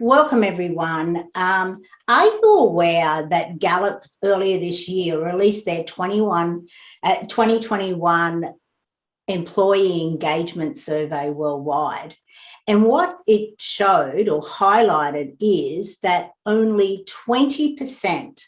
Welcome, everyone. Are you aware that Gallup earlier this year released their 2021 employee engagement survey worldwide? And what it showed or highlighted is that only 20%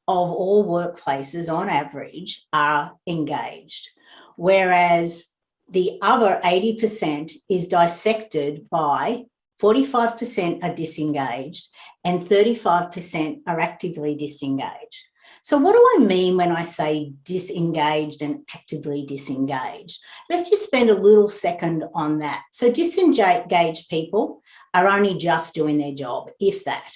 of all workplaces on average are engaged, whereas the other 80% is dissected by 45% are disengaged and 35% are actively disengaged. So what do I mean when I say disengaged and actively disengaged? Let's just spend a little second on that. So disengaged people are only just doing their job, if that,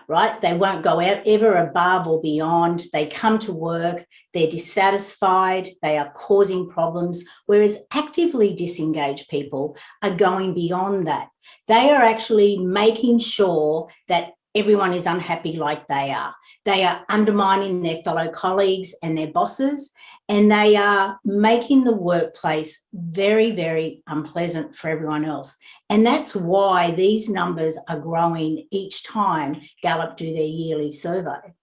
right? They won't go out ever above or beyond. They come to work, they're dissatisfied, they are causing problems, whereas actively disengaged people are going beyond that. They are actually making sure that everyone is unhappy like they are. They are undermining their fellow colleagues and their bosses, and they are making the workplace very, very unpleasant for everyone else. And that's why these numbers are growing each time Gallup do their yearly survey.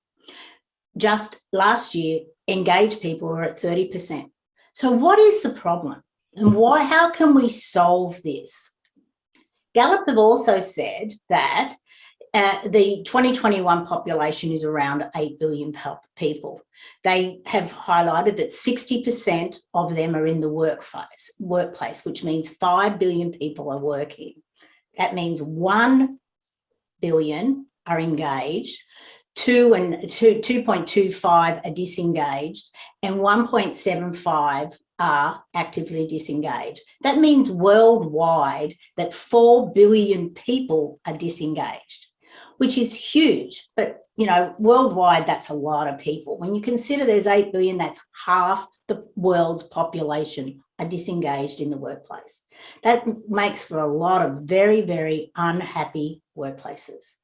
Just last year, engaged people were at 30%. So what is the problem? And how can we solve this? Gallup have also said that the 2021 population is around 8 billion people. They have highlighted that 60% of them are in the workplace, which means 5 billion people are working. That means 1 billion are engaged, 2.25 are disengaged, and 1.75 are actively disengaged. That means worldwide that 4 billion people are disengaged, which is huge. But, you know, worldwide, that's a lot of people. When you consider there's 8 billion, that's half the world's population are disengaged in the workplace. That makes for a lot of very, very unhappy workplaces.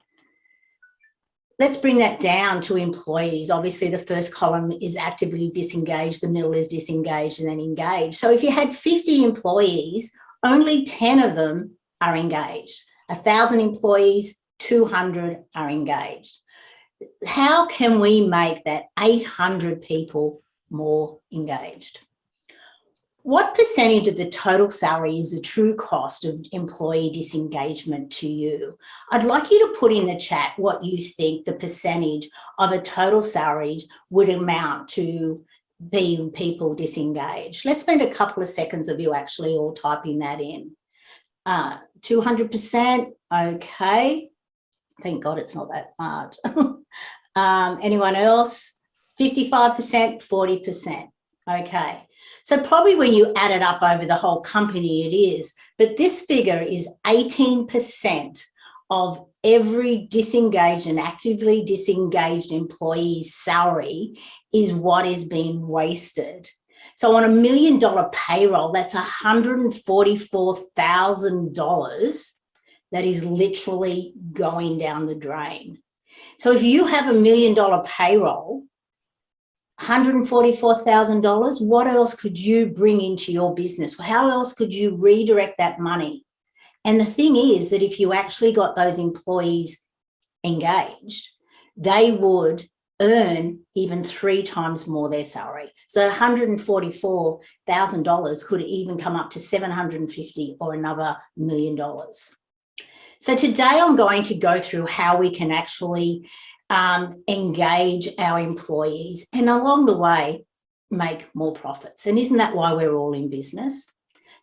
Let's bring that down to employees. Obviously, the first column is actively disengaged, the middle is disengaged, and then engaged. So if you had 50 employees, only 10 of them are engaged. 1,000 employees, 200 are engaged. How can we make that 800 people more engaged? What percentage of the total salary is the true cost of employee disengagement to you? I'd like you to put in the chat what you think the percentage of a total salary would amount to being people disengaged. Let's spend a couple of seconds of you actually all typing that in. 200%, okay. Thank God it's not that hard. Anyone else? 55%, 40%, okay. So probably when you add it up over the whole company, it is, but this figure is 18% of every disengaged and actively disengaged employee's salary is what is being wasted. So on $1 million payroll, that's $144,000 that is literally going down the drain. So if you have $1 million payroll, $144,000, what else could you bring into your business? How else could you redirect that money? And the thing is that if you actually got those employees engaged, they would earn even 3 times more their salary. So $144,000 could even come up to $750,000 or another $1 million. So today I'm going to go through how we can actually engage our employees and along the way make more profits. And isn't that why we're all in business?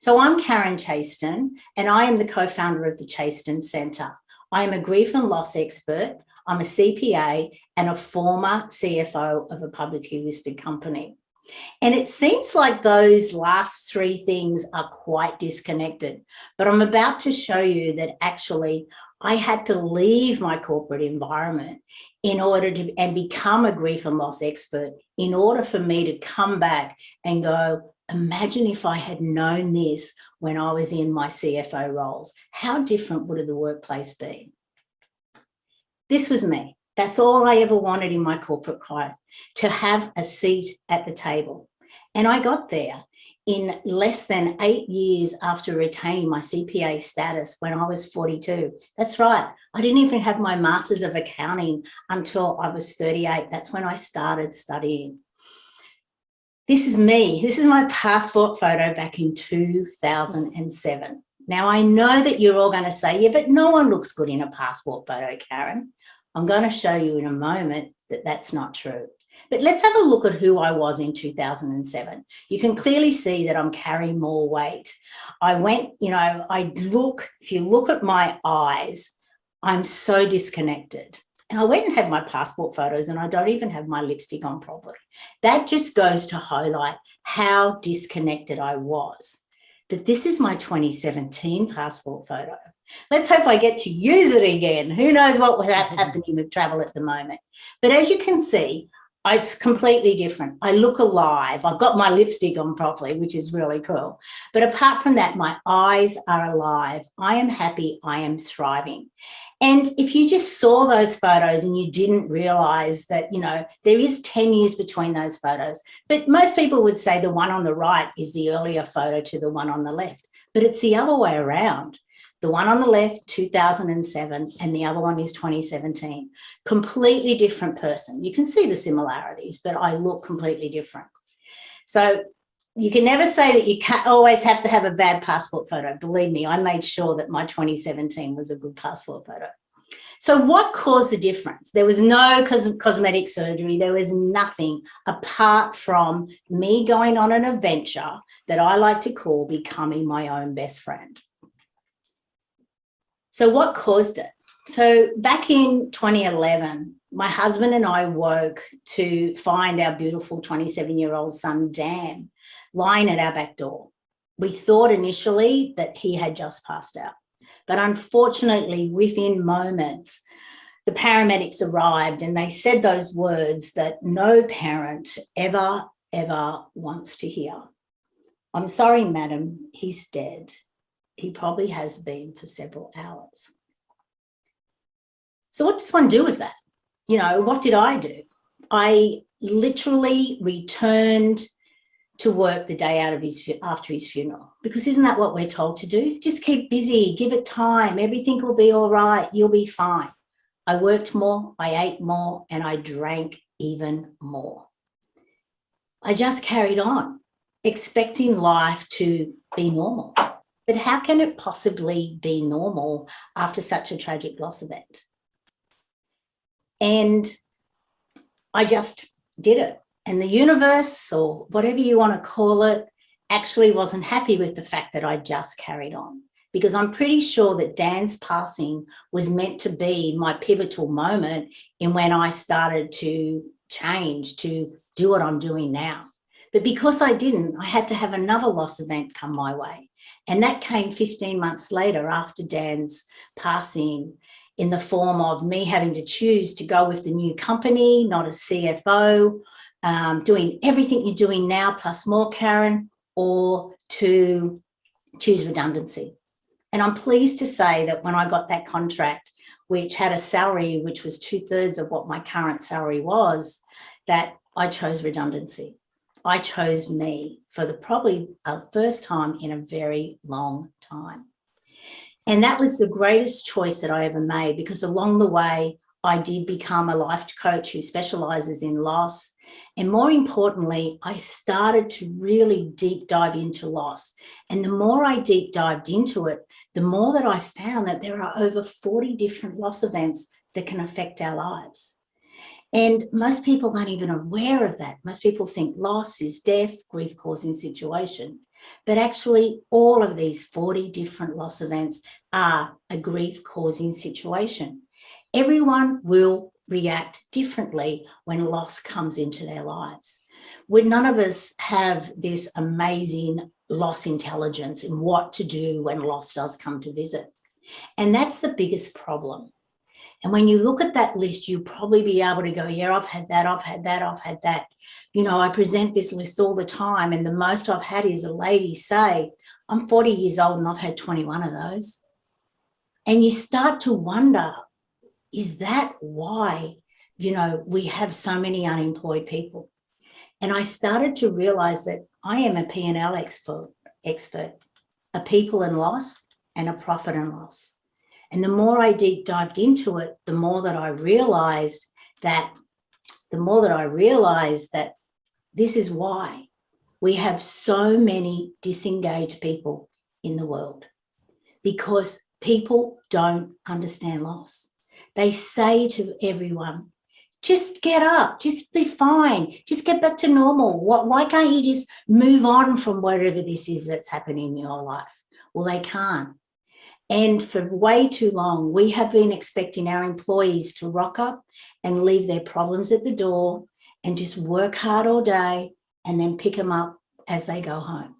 So I'm Karen Chaston, and I am the co-founder of the Chaston Centre. I am a grief and loss expert. I'm a CPA and a former CFO of a publicly listed company. And it seems like those last 3 things are quite disconnected, but I'm about to show you that actually I had to leave my corporate environment in order to and become a grief and loss expert in order for me to come back and go, imagine if I had known this when I was in my CFO roles. How different would the workplace be? This was me. That's all I ever wanted in my corporate career, to have a seat at the table. And I got there in less than 8 years after retaining my CPA status when I was 42. That's right. I didn't even have my Masters of Accounting until I was 38. That's when I started studying. This is me. This is my passport photo back in 2007. Now, I know that you're all going to say, yeah, but no one looks good in a passport photo, Karen. I'm going to show you in a moment that that's not true. But let's have a look at who I was in 2007. You can clearly see that I'm carrying more weight. I went, if you look at my eyes, I'm so disconnected. And I went and had my passport photos and I don't even have my lipstick on properly. That just goes to highlight how disconnected I was. But this is my 2017 passport photo. Let's hope I get to use it again. Who knows what was happening with travel at the moment. But as you can see, it's completely different. I look alive. I've got my lipstick on properly, which is really cool. But apart from that, my eyes are alive. I am happy. I am thriving. And if you just saw those photos and you didn't realize that, there is 10 years between those photos, but most people would say the one on the right is the earlier photo to the one on the left, but it's the other way around. The one on the left, 2007, and the other one is 2017. Completely different person. You can see the similarities, but I look completely different. So you can never say that you can't always have to have a bad passport photo. Believe me, I made sure that my 2017 was a good passport photo. So what caused the difference? There was no cosmetic surgery. There was nothing apart from me going on an adventure that I like to call becoming my own best friend. So what caused it? So back in 2011, my husband and I woke to find our beautiful 27-year-old son, Dan, lying at our back door. We thought initially that he had just passed out. But unfortunately, within moments, the paramedics arrived and they said those words that no parent ever wants to hear. I'm sorry, madam, he's dead. He probably has been for several hours. So what does one do with that? What did I do? I literally returned to work the day after his funeral, because isn't that what we're told to do? Just keep busy, give it time, everything will be all right, you'll be fine. I worked more, I ate more, and I drank even more. I just carried on, expecting life to be normal. But how can it possibly be normal after such a tragic loss event? And I just did it. And the universe, or whatever you want to call it, actually wasn't happy with the fact that I just carried on. Because I'm pretty sure that Dan's passing was meant to be my pivotal moment in when I started to change, to do what I'm doing now. But because I didn't, I had to have another loss event come my way. And that came 15 months later after Dan's passing, in the form of me having to choose to go with the new company, not a C.F.O, doing everything you're doing now plus more, Karen, or to choose redundancy. And I'm pleased to say that when I got that contract, which had a salary which was 2/3 of what my current salary was, that I chose redundancy. I chose me for the probably first time in a very long time. And that was the greatest choice that I ever made, because along the way, I did become a life coach who specialises in loss. And more importantly, I started to really deep dive into loss. And the more I deep dived into it, the more that I found that there are over 40 different loss events that can affect our lives. And most people aren't even aware of that. Most people think loss is death, grief-causing situation. But actually, all of these 40 different loss events are a grief-causing situation. Everyone will react differently when loss comes into their lives. None of us have this amazing loss intelligence in what to do when loss does come to visit. And that's the biggest problem. And when you look at that list, you'll probably be able to go, yeah, I've had that, I've had that, I've had that. I present this list all the time. And the most I've had is a lady say, I'm 40 years old and I've had 21 of those. And you start to wonder, is that why, we have so many unemployed people? And I started to realize that I am a P&L expert, a people and loss and a profit and loss. And the more I deep dived into it, the more that I realized that this is why we have so many disengaged people in the world, because people don't understand loss. They say to everyone, just get up, just be fine, just get back to normal. Why can't you just move on from whatever this is that's happening in your life? Well, they can't. And for way too long, we have been expecting our employees to rock up and leave their problems at the door and just work hard all day and then pick them up as they go home.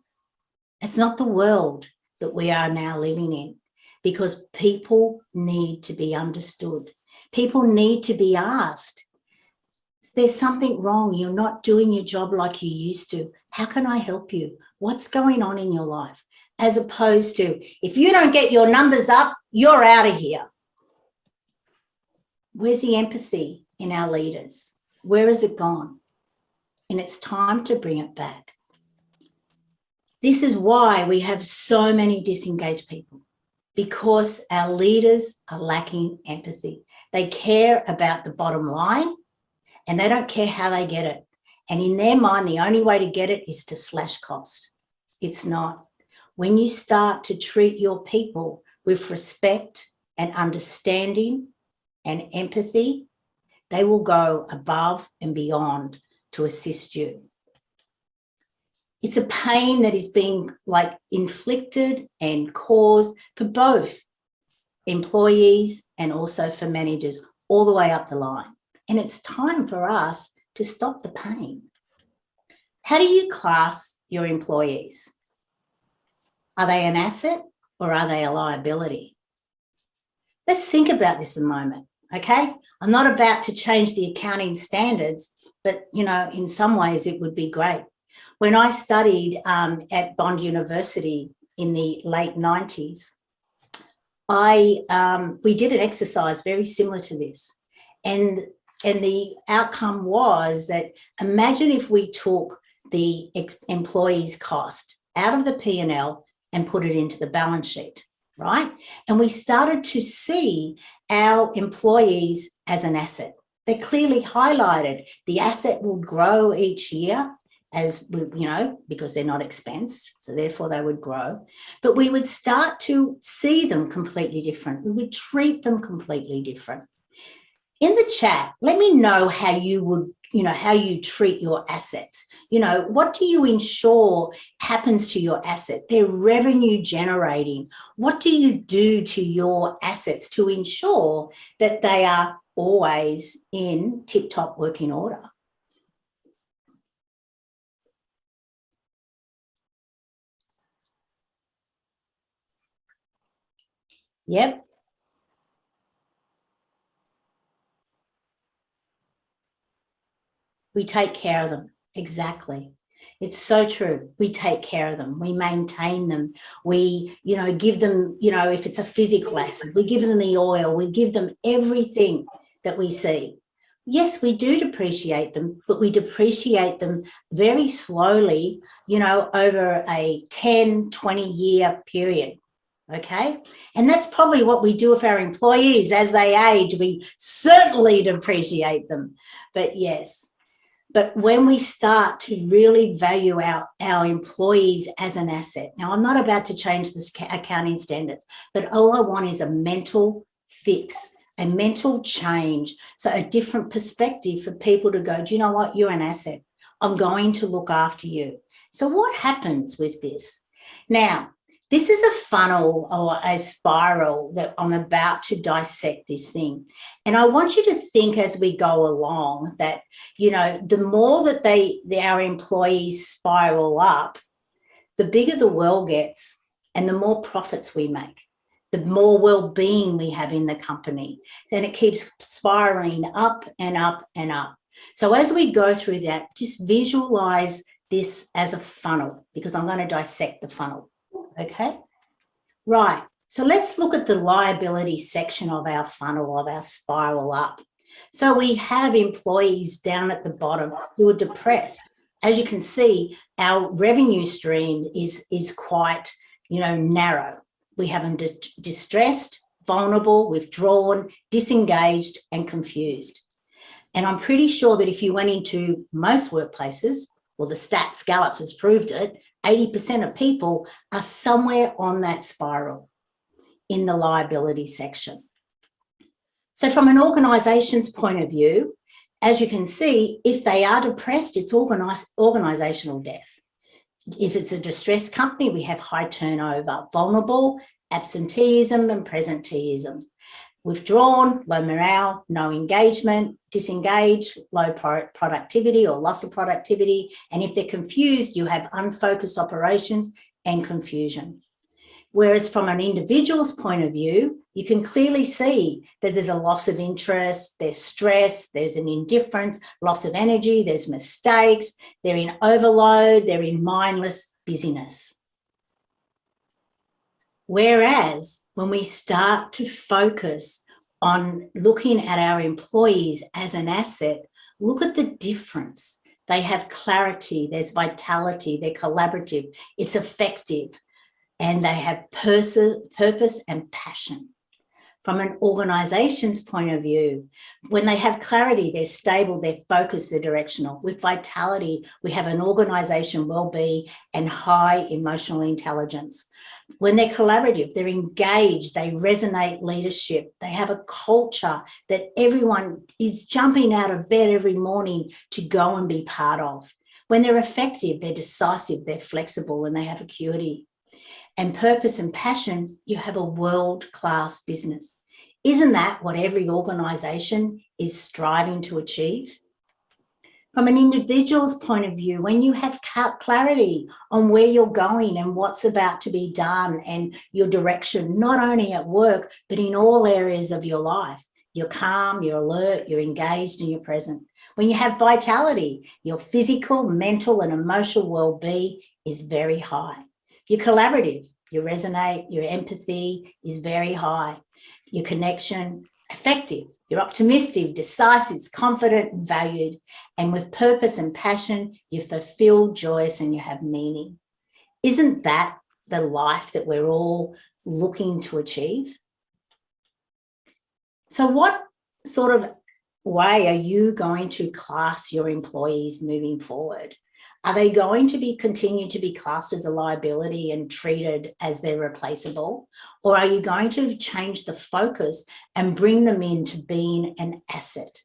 It's not the world that we are now living in, because people need to be understood. People need to be asked, there's something wrong. You're not doing your job like you used to. How can I help you? What's going on in your life? As opposed to, if you don't get your numbers up, you're out of here. Where's the empathy in our leaders? Where has it gone? And it's time to bring it back. This is why we have so many disengaged people, because our leaders are lacking empathy. They care about the bottom line and they don't care how they get it. And in their mind, the only way to get it is to slash cost. It's not. When you start to treat your people with respect and understanding and empathy, they will go above and beyond to assist you. It's a pain that is being inflicted and caused for both employees and also for managers all the way up the line. And it's time for us to stop the pain. How do you class your employees? Are they an asset or are they a liability? Let's think about this a moment, okay? I'm not about to change the accounting standards, but, in some ways it would be great. When I studied at Bond University in the late 90s, we did an exercise very similar to this. And the outcome was that, imagine if we took the employee's cost out of the P&L and put it into the balance sheet, right? And we started to see our employees as an asset. They clearly highlighted the asset would grow each year as, because they're not expense, so therefore they would grow. But we would start to see them completely different. We would treat them completely different. In the chat, let me know how you would, how you treat your assets. What do you ensure happens to your asset? They're revenue generating. What do you do to your assets to ensure that they are always in tip-top working order? Yep. We take care of them. Exactly. It's so true. We take care of them. We maintain them. We, give them, if it's a physical asset, we give them the oil. We give them everything that we see. Yes, we do depreciate them, but we depreciate them very slowly, over a 10, 20-year period. Okay. And that's probably what we do with our employees as they age. We certainly depreciate them. But yes. But when we start to really value our employees as an asset, now I'm not about to change this accounting standards, but all I want is a mental fix, a mental change. So a different perspective for people to go, do you know what? You're an asset. I'm going to look after you. So what happens with this? Now, this is a funnel or a spiral that I'm about to dissect this thing. And I want you to think as we go along that, the more that our employees spiral up, the bigger the well gets and the more profits we make, the more well-being we have in the company. Then it keeps spiraling up and up and up. So as we go through that, just visualize this as a funnel, because I'm going to dissect the funnel. Okay, right. So let's look at the liability section of our funnel, of our spiral up. So we have employees down at the bottom who are depressed. As you can see, our revenue stream is quite, narrow. We have them distressed, vulnerable, withdrawn, disengaged, and confused. And I'm pretty sure that if you went into most workplaces, well, the stats Gallup has proved it, 80% of people are somewhere on that spiral in the liability section. So from an organisation's point of view, as you can see, if they are depressed, it's organisational death. If it's a distressed company, we have high turnover, vulnerable, absenteeism and presenteeism. Withdrawn, low morale, no engagement, disengaged, low productivity or loss of productivity. And if they're confused, you have unfocused operations and confusion. Whereas from an individual's point of view, you can clearly see that there's a loss of interest, there's stress, there's an indifference, loss of energy, there's mistakes, they're in overload, they're in mindless busyness. Whereas when we start to focus on looking at our employees as an asset, look at the difference. They have clarity, there's vitality, they're collaborative, it's effective, and they have purpose and passion. From an organisation's point of view, when they have clarity, they're stable, they're focused, they're directional. With vitality, we have an organisation well-being and high emotional intelligence. When they're collaborative, they're engaged, they resonate leadership, they have a culture that everyone is jumping out of bed every morning to go and be part of. When they're effective, they're decisive, they're flexible, and they have acuity. And purpose and passion, you have a world-class business. Isn't that what every organisation is striving to achieve? From an individual's point of view, when you have clarity on where you're going and what's about to be done and your direction, not only at work, but in all areas of your life, you're calm, you're alert, you're engaged, and you're present. When you have vitality, your physical, mental, and emotional well-being is very high. You're collaborative, you resonate, your empathy is very high. Your connection, effective, you're optimistic, decisive, confident, and valued. And with purpose and passion, you're fulfilled, joyous, and you have meaning. Isn't that the life that we're all looking to achieve? So what sort of way are you going to class your employees moving forward? Are they going to continue to be classed as a liability and treated as they're replaceable? Or are you going to change the focus and bring them into being an asset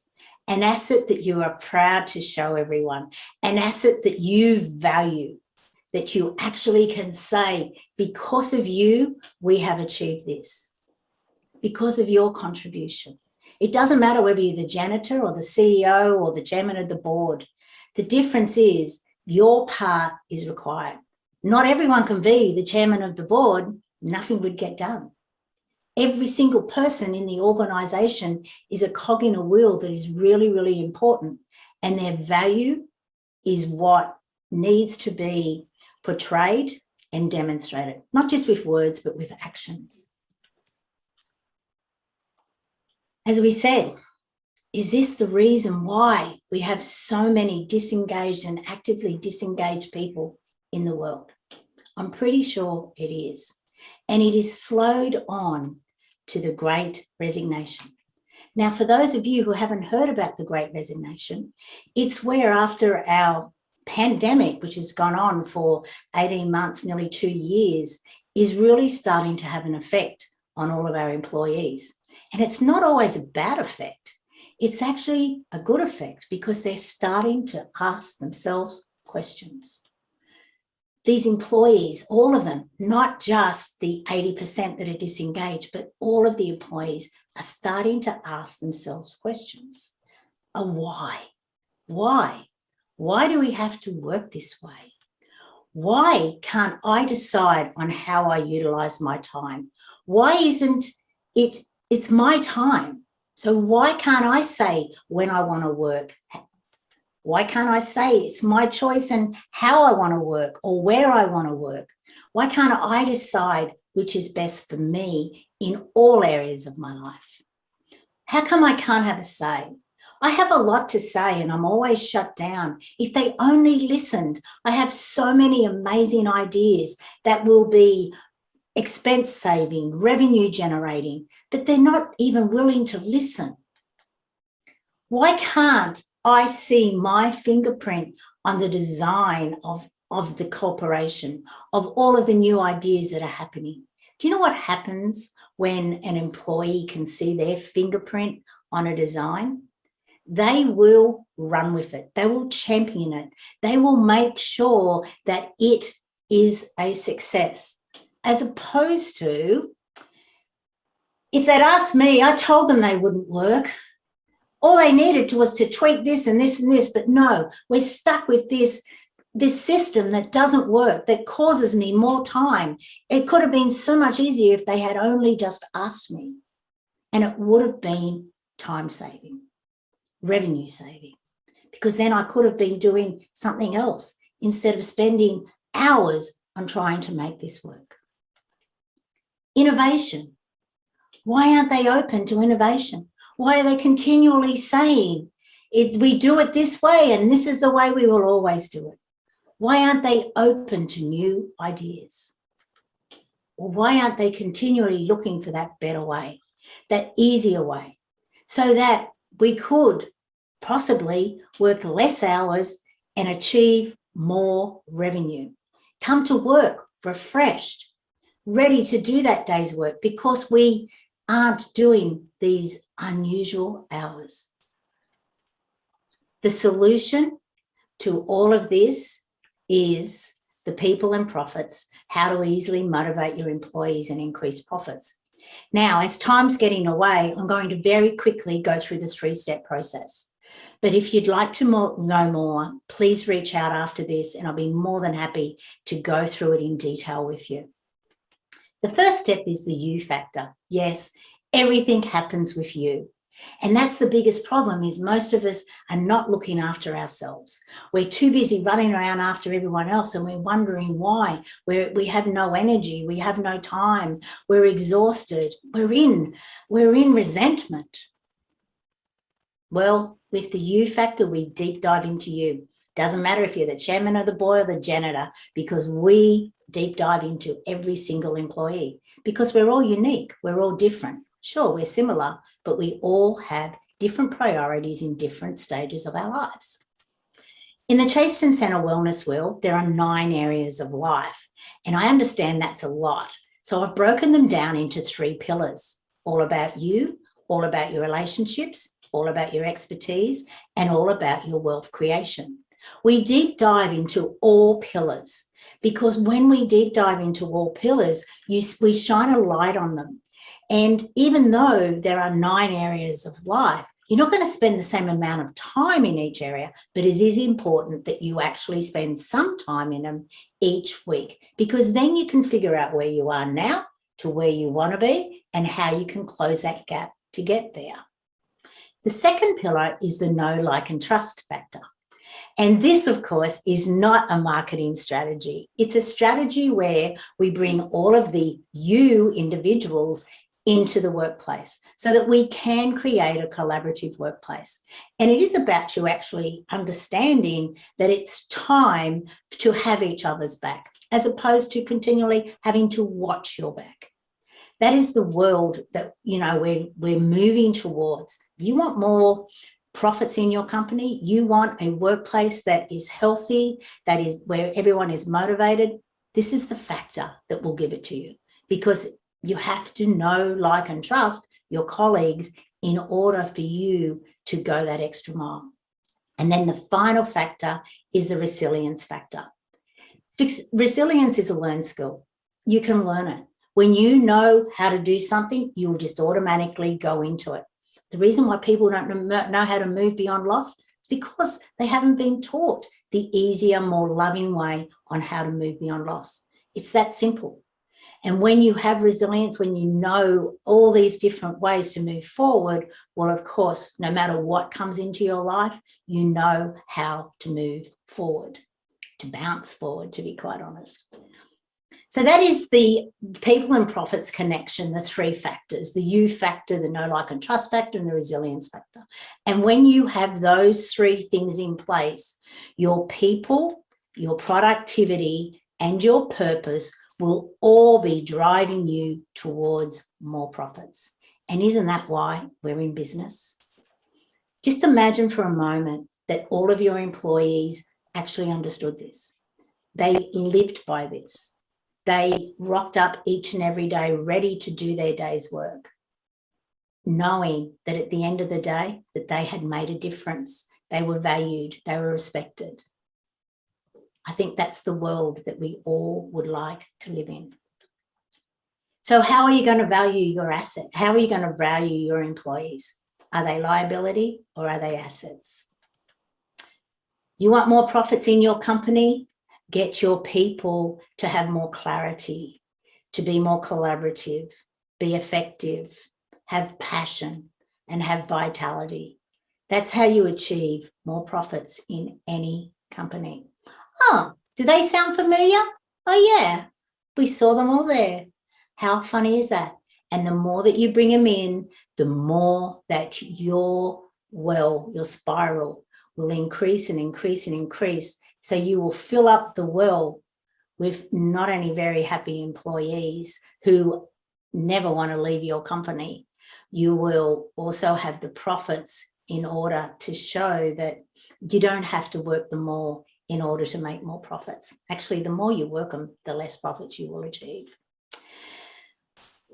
that you are proud to show everyone, an asset that you value, that you actually can say, because of you, we have achieved this, because of your contribution. It doesn't matter whether you're the janitor or the CEO or the chairman of the board. The difference is, your part is required. Not everyone can be the chairman of the board, nothing would get done. Every single person in the organisation is a cog in a wheel that is really, really important, and their value is what needs to be portrayed and demonstrated, not just with words, but with actions. As we said, is this the reason why we have so many disengaged and actively disengaged people in the world? I'm pretty sure it is. And it is flowed on to the Great Resignation. Now, for those of you who haven't heard about the Great Resignation, it's where after our pandemic, which has gone on for 18 months, nearly 2 years, is really starting to have an effect on all of our employees. And it's not always a bad effect. It's actually a good effect because they're starting to ask themselves questions. These employees, all of them, not just the 80% that are disengaged, but all of the employees are starting to ask themselves questions. Why? Why? Why do we have to work this way? Why can't I decide on how I utilize my time? Why isn't it, it's my time. So why can't I say when I want to work? Why can't I say it's my choice and how I want to work or where I want to work? Why can't I decide which is best for me in all areas of my life? How come I can't have a say? I have a lot to say and I'm always shut down. If they only listened, I have so many amazing ideas that will be expense saving, revenue generating, but they're not even willing to listen. Why can't I see my fingerprint on the design of the corporation, of all of the new ideas that are happening? Do you know what happens when an employee can see their fingerprint on a design? They will run with it. They will champion it. They will make sure that it is a success. As opposed to, if they'd asked me, I told them they wouldn't work. All they needed was to tweak this and this and this, but no, we're stuck with this system that doesn't work, that causes me more time. It could have been so much easier if they had only just asked me, and it would have been time saving, revenue saving, because then I could have been doing something else instead of spending hours on trying to make this work. Innovation. Why aren't they open to innovation? Why are they continually saying, we do it this way and this is the way we will always do it? Why aren't they open to new ideas? Or why aren't they continually looking for that better way, that easier way, so that we could possibly work less hours and achieve more revenue? Come to work refreshed, ready to do that day's work, because we aren't doing these unusual hours. The solution to all of this is the people and profits, how to easily motivate your employees and increase profits. Now, as time's getting away, I'm going to very quickly go through the 3-step process. But if you'd like to know more, please reach out after this and I'll be more than happy to go through it in detail with you. The first step is the you factor. Yes, everything happens with you. And that's the biggest problem, is most of us are not looking after ourselves. We're too busy running around after everyone else and we're wondering why. We have no energy, we have no time, we're exhausted, we're in resentment. Well, with the you factor, we deep dive into you. Doesn't matter if you're the chairman of the board or the janitor, because we deep dive into every single employee, because we're all unique, we're all different. Sure, we're similar, but we all have different priorities in different stages of our lives. In the Chaston Centre Wellness Wheel, there are 9 areas of life, and I understand that's a lot. So I've broken them down into 3 pillars: all about you, all about your relationships, all about your expertise, and all about your wealth creation. We deep dive into all pillars, because when we deep dive into all pillars, we shine a light on them. And even though there are 9 areas of life, you're not going to spend the same amount of time in each area, but it is important that you actually spend some time in them each week, because then you can figure out where you are now to where you want to be and how you can close that gap to get there. The second pillar is the know, like, and trust factor. And this, of course, is not a marketing strategy. It's a strategy where we bring all of the you individuals into the workplace so that we can create a collaborative workplace. And it is about you actually understanding that it's time to have each other's back, as opposed to continually having to watch your back. That is the world that, you know, we're moving towards. You want more profits in your company, you want a workplace that is healthy, that is where everyone is motivated. This is the factor that will give it to you, because you have to know, like, and trust your colleagues in order for you to go that extra mile. And then the final factor is the resilience factor. Resilience is a learned skill. You can learn it. When you know how to do something, you will just automatically go into it. The reason why people don't know how to move beyond loss is because they haven't been taught the easier, more loving way on how to move beyond loss. It's that simple. And when you have resilience, when you know all these different ways to move forward, well, of course, no matter what comes into your life, you know how to move forward, to bounce forward, to be quite honest. So that is the people and profits connection, the three factors, the U factor, the know, like, and trust factor, and the resilience factor. And when you have those three things in place, your people, your productivity, and your purpose will all be driving you towards more profits. And isn't that why we're in business? Just imagine for a moment that all of your employees actually understood this. They lived by this. They rocked up each and every day ready to do their day's work, knowing that at the end of the day that they had made a difference. They were valued, they were respected. I think that's the world that we all would like to live in. So how are you going to value your asset? How are you going to value your employees? Are they liability or are they assets? You want more profits in your company? Get your people to have more clarity, to be more collaborative, be effective, have passion, and have vitality. That's how you achieve more profits in any company. Oh, do they sound familiar? Oh, yeah, we saw them all there. How funny is that? And the more that you bring them in, the more that your spiral will increase and increase and increase. So you will fill up the well with not only very happy employees who never want to leave your company, you will also have the profits in order to show that you don't have to work them more in order to make more profits. Actually, the more you work them, the less profits you will achieve.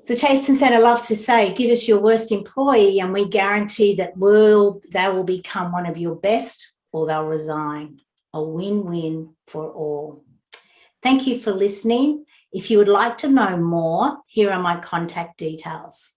The Chaston Centre loves to say, give us your worst employee and we guarantee that they will become one of your best or they'll resign. A win-win for all. Thank you for listening. If you would like to know more, here are my contact details.